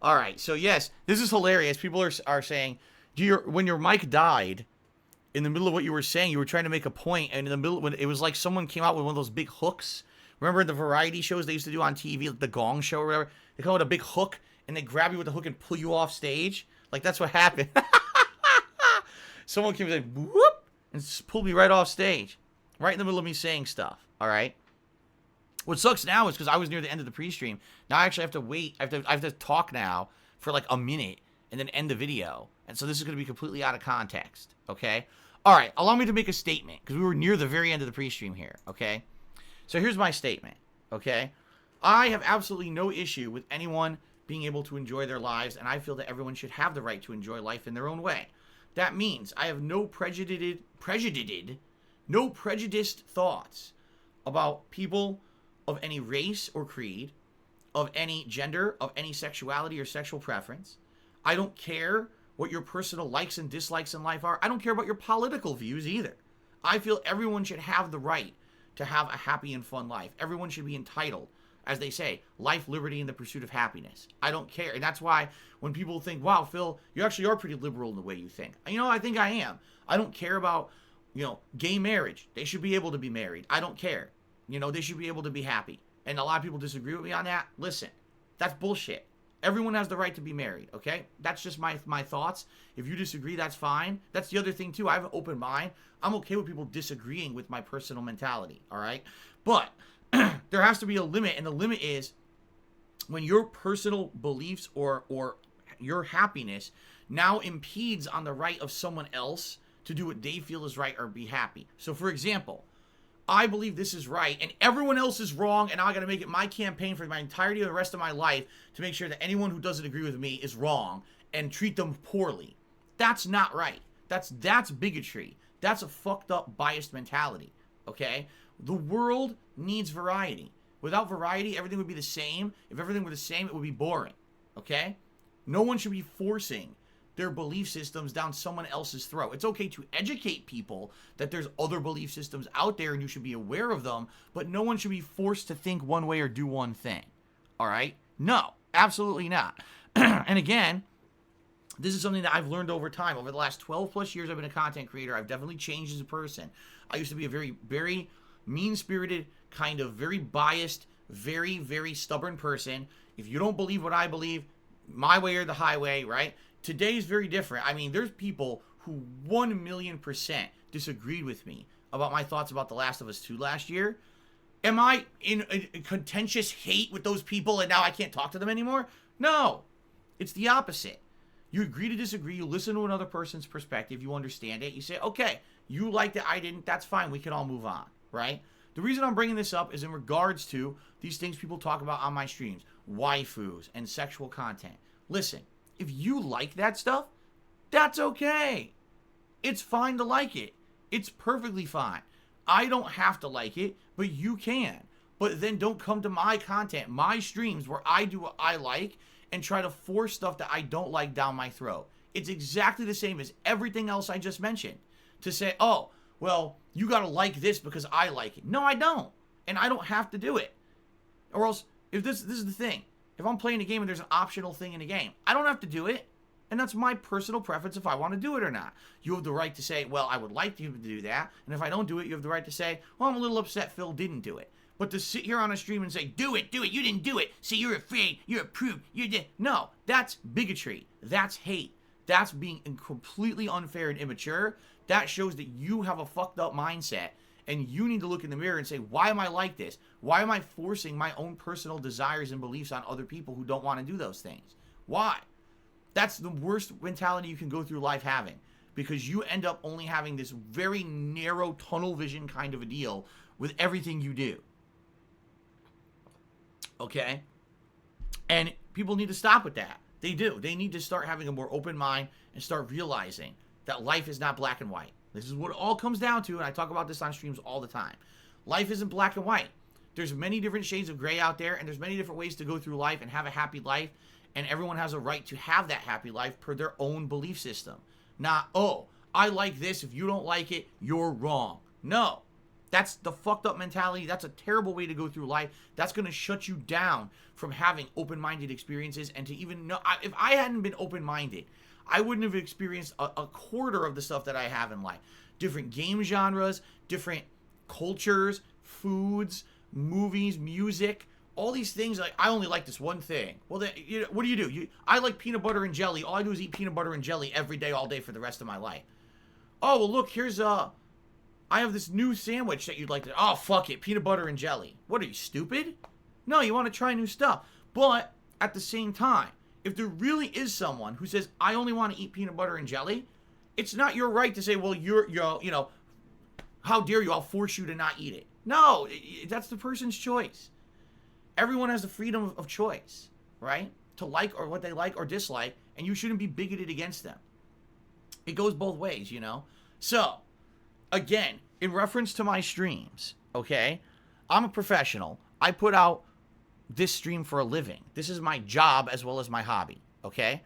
All right. So yes, this is hilarious. People are saying, when your mic died in the middle of what you were saying, you were trying to make a point, and in the middle when it was like someone came out with one of those big hooks. Remember the variety shows they used to do on TV, like the Gong Show or whatever? They come with a big hook and they grab you with the hook and pull you off stage. Like that's what happened. Someone came and like whoop and just pulled me right off stage, right in the middle of me saying stuff. All right. What sucks now is because I was near the end of the pre-stream. Now I actually have to wait. I have to talk now for like a minute and then end the video. And so this is going to be completely out of context. Okay. All right. Allow me to make a statement because we were near the very end of the pre-stream here. Okay. So here's my statement. Okay. I have absolutely no issue with anyone being able to enjoy their lives, and I feel that everyone should have the right to enjoy life in their own way. That means I have no prejudiced thoughts about people of any race or creed, of any gender, of any sexuality or sexual preference. I don't care what your personal likes and dislikes in life are. I don't care about your political views either. I feel everyone should have the right to have a happy and fun life. Everyone should be entitled, as they say, life, liberty, and the pursuit of happiness. I don't care. And that's why when people think, wow, Phil, you actually are pretty liberal in the way you think. You know, I think I am. I don't care about, gay marriage. They should be able to be married. I don't care. They should be able to be happy. And a lot of people disagree with me on that. Listen, that's bullshit. Everyone has the right to be married, okay? That's just my thoughts. If you disagree, that's fine. That's the other thing, too. I have an open mind. I'm okay with people disagreeing with my personal mentality, all right? But there has to be a limit, and the limit is when your personal beliefs or your happiness now impedes on the right of someone else to do what they feel is right or be happy. So, for example, I believe this is right, and everyone else is wrong, and now I got to make it my campaign for my entirety of the rest of my life to make sure that anyone who doesn't agree with me is wrong and treat them poorly. That's not right. That's bigotry. That's a fucked up, biased mentality, okay? The world needs variety. Without variety, everything would be the same. If everything were the same, it would be boring, okay? No one should be forcing their belief systems down someone else's throat. It's okay to educate people that there's other belief systems out there and you should be aware of them, but no one should be forced to think one way or do one thing. All right? No, absolutely not. And again, this is something that I've learned over time. Over the last 12 plus years I've been a content creator, I've definitely changed as a person. I used to be a very, very mean-spirited, kind of very biased, very, very stubborn person. If you don't believe what I believe, my way or the highway, right? Today is very different. I mean, there's people who 1,000,000% disagreed with me about my thoughts about The Last of Us 2 last year. Am I in a contentious hate with those people and now I can't talk to them anymore? No. It's the opposite. You agree to disagree. You listen to another person's perspective. You understand it. You say, okay, you liked it, I didn't. That's fine. We can all move on, right? The reason I'm bringing this up is in regards to these things people talk about on my streams. Waifus and sexual content. Listen. If you like that stuff, that's okay. It's fine to like it. It's perfectly fine. I don't have to like it, but you can. But then don't come to my content, my streams, where I do what I like and try to force stuff that I don't like down my throat. It's exactly the same as everything else I just mentioned. To say, oh, well, you gotta like this because I like it. No, I don't. And I don't have to do it. Or else, if this is the thing. If I'm playing a game and there's an optional thing in a game, I don't have to do it. And that's my personal preference if I want to do it or not. You have the right to say, well, I would like you to do that. And if I don't do it, you have the right to say, well, I'm a little upset Phil didn't do it. But to sit here on a stream and say, do it, you didn't do it. See, you're afraid, you're a prude, you did. No, that's bigotry. That's hate. That's being completely unfair and immature. That shows that you have a fucked up mindset. And you need to look in the mirror and say, why am I like this? Why am I forcing my own personal desires and beliefs on other people who don't want to do those things? Why? That's the worst mentality you can go through life having. Because you end up only having this very narrow tunnel vision kind of a deal with everything you do. Okay? And people need to stop with that. They do. They need to start having a more open mind and start realizing that life is not black and white. This is what it all comes down to, and I talk about this on streams all the time. Life isn't black and white. There's many different shades of gray out there, and there's many different ways to go through life and have a happy life, and everyone has a right to have that happy life per their own belief system. Not, oh, I like this. If you don't like it, you're wrong. No. That's the fucked up mentality. That's a terrible way to go through life. That's going to shut you down from having open-minded experiences, and to even know, if I hadn't been open-minded, I wouldn't have experienced a quarter of the stuff that I have in life. Different game genres, different cultures, foods, movies, music, all these things. Like, I only like this one thing. Well, then, what do? I like peanut butter and jelly. All I do is eat peanut butter and jelly every day, all day for the rest of my life. Oh, well, look, here's I have this new sandwich that you'd like to... Oh, fuck it, peanut butter and jelly. What, are you stupid? No, you want to try new stuff. But at the same time, if there really is someone who says, I only want to eat peanut butter and jelly, it's not your right to say, well, you're how dare you, I'll force you to not eat it. No, that's the person's choice. Everyone has the freedom of choice, right? To like or what they like or dislike, and you shouldn't be bigoted against them. It goes both ways, So, again, in reference to my streams, okay, I'm a professional. I put out this stream for a living. This is my job as well as my hobby, okay?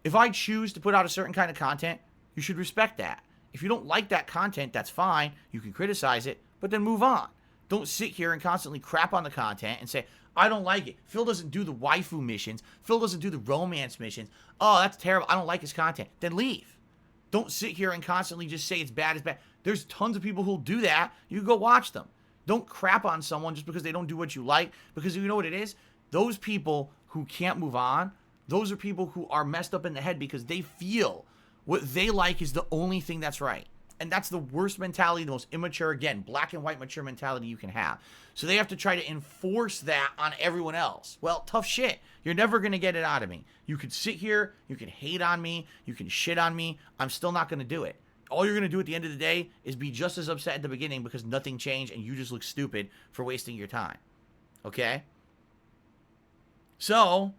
If I choose to put out a certain kind of content, you should respect that. If you don't like that content, that's fine. You can criticize it, but then move on. Don't sit here and constantly crap on the content and say, I don't like it. Phil doesn't do the waifu missions. Phil doesn't do the romance missions. Oh, that's terrible. I don't like his content. Then leave. Don't sit here and constantly just say it's bad, it's bad. There's tons of people who'll do that. You can go watch them. Don't crap on someone just because they don't do what you like. Because you know what it is? Those people who can't move on, those are people who are messed up in the head because they feel what they like is the only thing that's right. And that's the worst mentality, the most immature, again, black and white mature mentality you can have. So they have to try to enforce that on everyone else. Well, tough shit. You're never going to get it out of me. You could sit here, you can hate on me, you can shit on me. I'm still not going to do it. All you're going to do at the end of the day is be just as upset at the beginning because nothing changed and you just look stupid for wasting your time. Okay? So,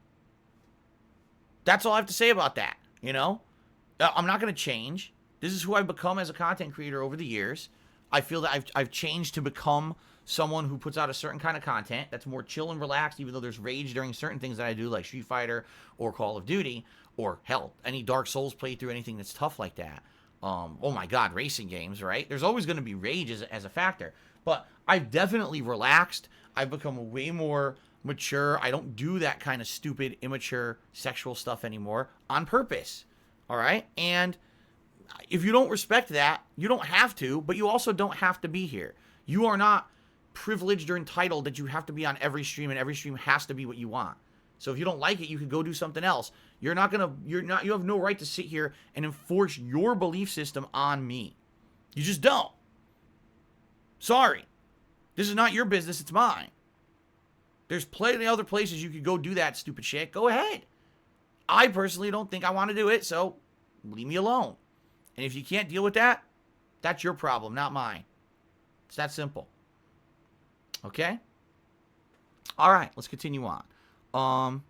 that's all I have to say about that, I'm not going to change. This is who I've become as a content creator over the years. I feel that I've changed to become someone who puts out a certain kind of content that's more chill and relaxed, even though there's rage during certain things that I do, like Street Fighter or Call of Duty, or hell, any Dark Souls playthrough, anything that's tough like that. Oh my God, racing games, right? There's always going to be rage as a factor. But I've definitely relaxed. I've become way more mature. I don't do that kind of stupid, immature sexual stuff anymore on purpose. All right? And if you don't respect that, you don't have to, but you also don't have to be here. You are not privileged or entitled that you have to be on every stream and every stream has to be what you want. So if you don't like it, you can go do something else. You have no right to sit here and enforce your belief system on me. You just don't. Sorry. This is not your business, it's mine. There's plenty of other places you could go do that stupid shit. Go ahead. I personally don't think I want to do it, so leave me alone. And if you can't deal with that, that's your problem, not mine. It's that simple. Okay? All right, let's continue on.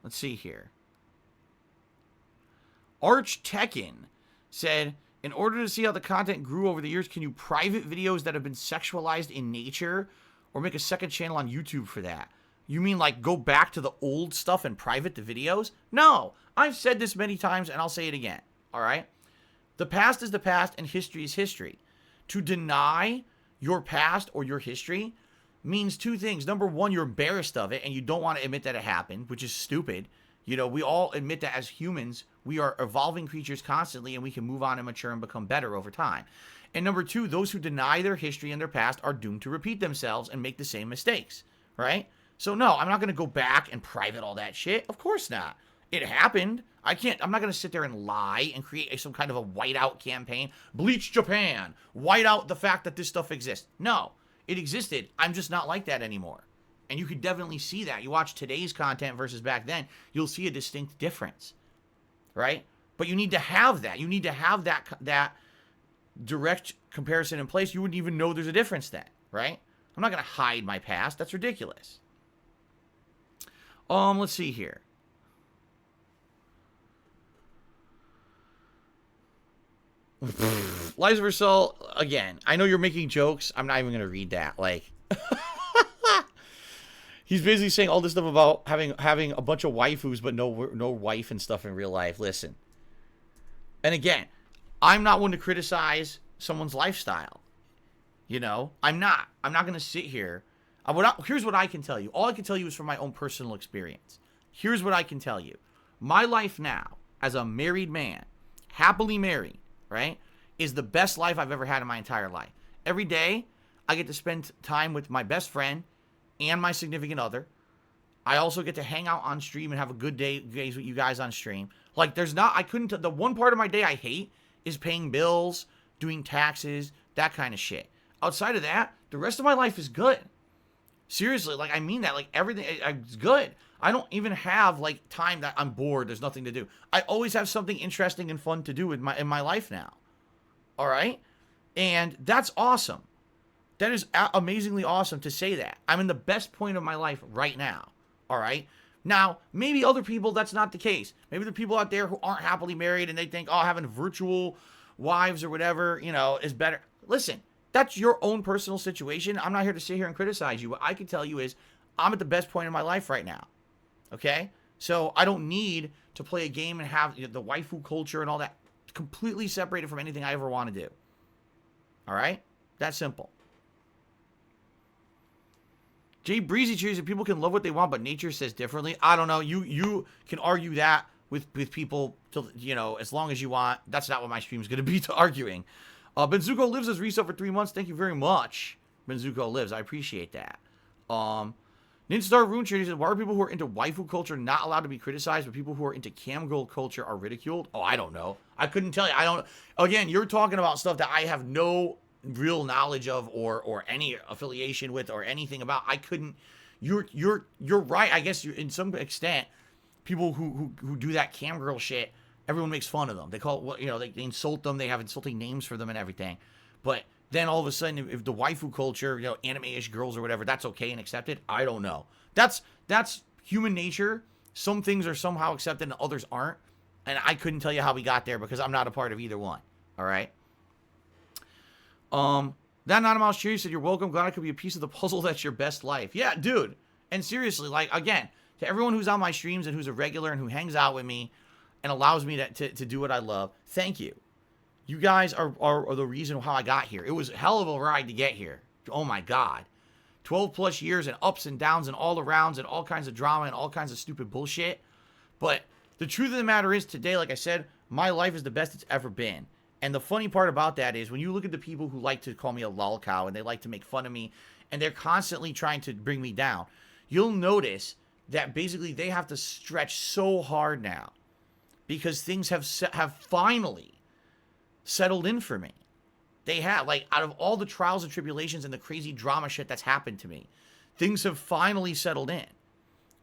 Let's see here. Arch Tekken said, in order to see how the content grew over the years, can you private videos that have been sexualized in nature or make a second channel on YouTube for that? You mean like go back to the old stuff and private the videos? No, I've said this many times and I'll say it again. All right? The past is the past and history is history. To deny your past or your history means two things. Number one, you're embarrassed of it and you don't want to admit that it happened, which is stupid. We all admit that as humans, we are evolving creatures constantly and we can move on and mature and become better over time. And number two, those who deny their history and their past are doomed to repeat themselves and make the same mistakes, right? So no, I'm not going to go back and private all that shit. Of course not. It happened. I'm not going to sit there and lie and create some kind of a whiteout campaign. Bleach Japan. White out the fact that this stuff exists. No, it existed. I'm just not like that anymore. And you could definitely see that. You watch today's content versus back then, you'll see a distinct difference, right? But you need to have that. You need to have that direct comparison in place. You wouldn't even know there's a difference then, right? I'm not going to hide my past. That's ridiculous. Let's see here. Liza Versal, again, I know you're making jokes. I'm not even going to read that. Like, he's basically saying all this stuff about having a bunch of waifus, but no wife and stuff in real life. Listen. And again, I'm not one to criticize someone's lifestyle. You know, I'm not going to sit here. Here's what I can tell you. All I can tell you is from my own personal experience. Here's what I can tell you. My life now, as a married man, happily married, right, is the best life I've ever had in my entire life. Every day, I get to spend time with my best friend and my significant other. I also get to hang out on stream and have a good days with you guys on stream. Like, the one part of my day I hate is paying bills, doing taxes, that kind of shit. Outside of that, the rest of my life is good. Seriously, like, I mean that. Like, everything is good. I don't even have, like, time that I'm bored. There's nothing to do. I always have something interesting and fun to do in my life now. All right? And that's awesome. That is amazingly awesome to say that. I'm in the best point of my life right now. All right? Now, maybe other people, that's not the case. Maybe there are people out there who aren't happily married and they think, oh, having virtual wives or whatever, you know, is better. Listen, that's your own personal situation. I'm not here to sit here and criticize you. What I can tell you is I'm at the best point in my life right now. Okay? So I don't need to play a game and have the waifu culture and all that completely separated from anything I ever want to do. All right? That's simple. Jay Breezy cheers that people can love what they want, but nature says differently. I don't know. You can argue that with people, till, you know, as long as you want. That's not what my stream is going to be to arguing. Benzuko Lives has resub for 3 months. Thank you very much, Benzuko Lives. I appreciate that. Ninstar Rune Trader said, why are people who are into waifu culture not allowed to be criticized, but people who are into camgirl culture are ridiculed? Oh, I don't know. I couldn't tell you. Again, you're talking about stuff that I have no real knowledge of or any affiliation with or anything about. I couldn't. You're right. I guess in some extent, people who do that camgirl shit, everyone makes fun of them. They call it, you know, they insult them. They have insulting names for them and everything. But then all of a sudden, if the waifu culture, you know, anime-ish girls or whatever, that's okay and accepted. I don't know. That's human nature. Some things are somehow accepted and others aren't. And I couldn't tell you how we got there because I'm not a part of either one. All right. That Anonymous Cherry said, you're welcome. Glad I could be a piece of the puzzle that's your best life. Yeah, dude. And seriously, like, again, to everyone who's on my streams and who's a regular and who hangs out with me and allows me to do what I love, thank you. You guys are the reason how I got here. It was a hell of a ride to get here. Oh my God. 12 plus years and ups and downs and all arounds and all kinds of drama and all kinds of stupid bullshit. But the truth of the matter is today, like I said, my life is the best it's ever been. And the funny part about that is when you look at the people who like to call me a lolcow and they like to make fun of me and they're constantly trying to bring me down, you'll notice that basically they have to stretch so hard now because things have finally settled in for me. They have, like, out of all the trials and tribulations and the crazy drama shit that's happened to me, things have finally settled in.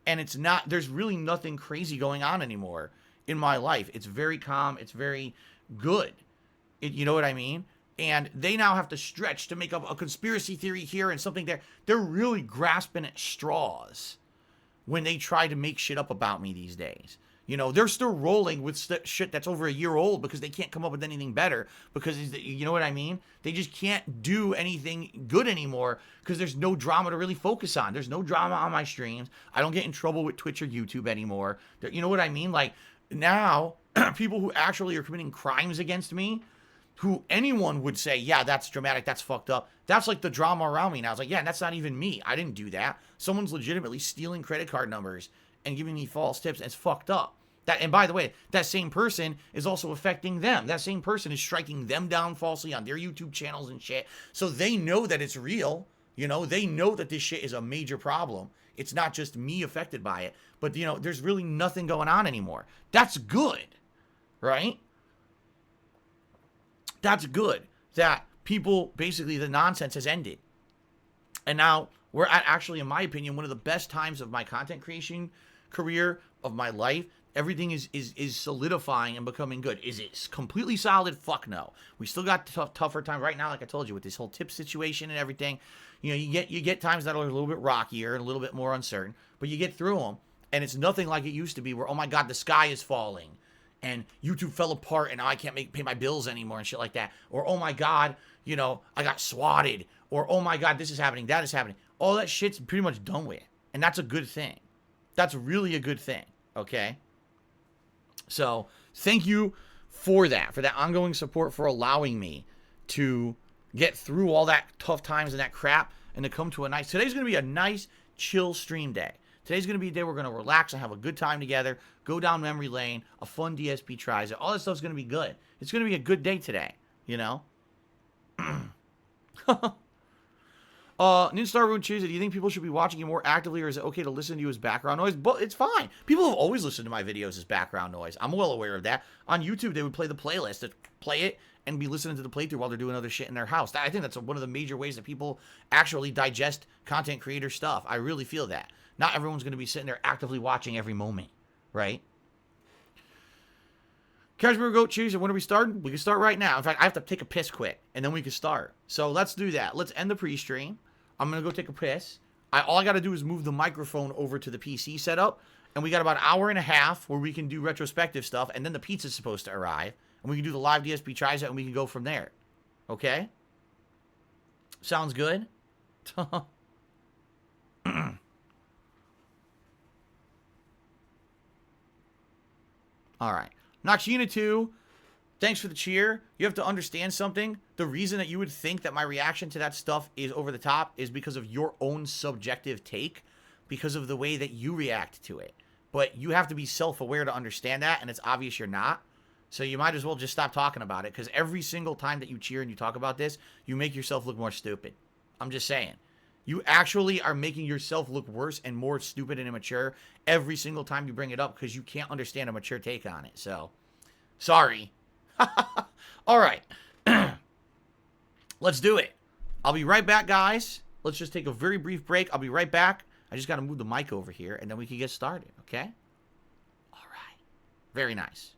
And there's really nothing crazy going on anymore in my life. It's very calm. It's very good. You know what I mean? And they now have to stretch to make up a conspiracy theory here and something there. They're really grasping at straws when they try to make shit up about me these days. You know, they're still rolling with shit that's over a year old because they can't come up with anything better. Because, you know what I mean? They just can't do anything good anymore because there's no drama to really focus on. There's no drama on my streams. I don't get in trouble with Twitch or YouTube anymore. You know what I mean? Like, now, people who actually are committing crimes against me, who anyone would say, yeah, that's dramatic, that's fucked up. That's like the drama around me now. It's like, yeah, that's not even me. I didn't do that. Someone's legitimately stealing credit card numbers and giving me false tips. And it's fucked up. And by the way, that same person is also affecting them. That same person is striking them down falsely on their YouTube channels and shit. So they know that it's real. You know, they know that this shit is a major problem. It's not just me affected by it. But, you know, there's really nothing going on anymore. That's good, right? That's good that people, basically the nonsense has ended. And now we're at, actually, in my opinion, one of the best times of my content creation career, of my life. Everything is solidifying and becoming good. Is it completely solid? Fuck no. We still got tougher time right now, like I told you, with this whole tip situation and everything. You know, you get times that are a little bit rockier and a little bit more uncertain, but you get through them, and it's nothing like it used to be where, oh my God, the sky is falling. And YouTube fell apart and now I can't pay my bills anymore and shit like that. Or, oh my God, you know, I got swatted. Or, oh my God, this is happening, that is happening. All that shit's pretty much done with. And that's a good thing. That's really a good thing, okay? So, thank you for that ongoing support, for allowing me to get through all that tough times and that crap and to come to a nice... Today's going to be a nice, chill stream day. Today's going to be a day we're going to relax and have a good time together, go down memory lane, a fun DSP tries. All that stuff's going to be good. It's going to be a good day today, you know? Ninstar Ruin Tuesday, do you think people should be watching you more actively, or is it okay to listen to you as background noise? But it's fine. People have always listened to my videos as background noise. I'm well aware of that. On YouTube, they would play the playlist, that play it, and be listening to the playthrough while they're doing other shit in their house. I think that's one of the major ways that people actually digest content creator stuff. I really feel that. Not everyone's going to be sitting there actively watching every moment, right? Cashmere Goat Cheese, when are we starting? We can start right now. In fact, I have to take a piss quick, and then we can start. So let's do that. Let's end the pre-stream. I'm going to go take a piss. All I got to do is move the microphone over to the PC setup, and we got about an hour and a half where we can do retrospective stuff, and then the pizza's supposed to arrive, and we can do the live DSP tries out, and we can go from there. Okay? Sounds good? All right. Nakshina 2, thanks for the cheer. You have to understand something. The reason that you would think that my reaction to that stuff is over the top is because of your own subjective take, because of the way that you react to it. But you have to be self-aware to understand that, and it's obvious you're not. So you might as well just stop talking about it, because every single time that you cheer and you talk about this, you make yourself look more stupid. I'm just saying. You actually are making yourself look worse and more stupid and immature every single time you bring it up, because you can't understand a mature take on it. So, sorry. All right. Let's do it. I'll be right back, guys. Let's just take a very brief break. I'll be right back. I just got to move the mic over here, and then we can get started, okay? All right. Very nice.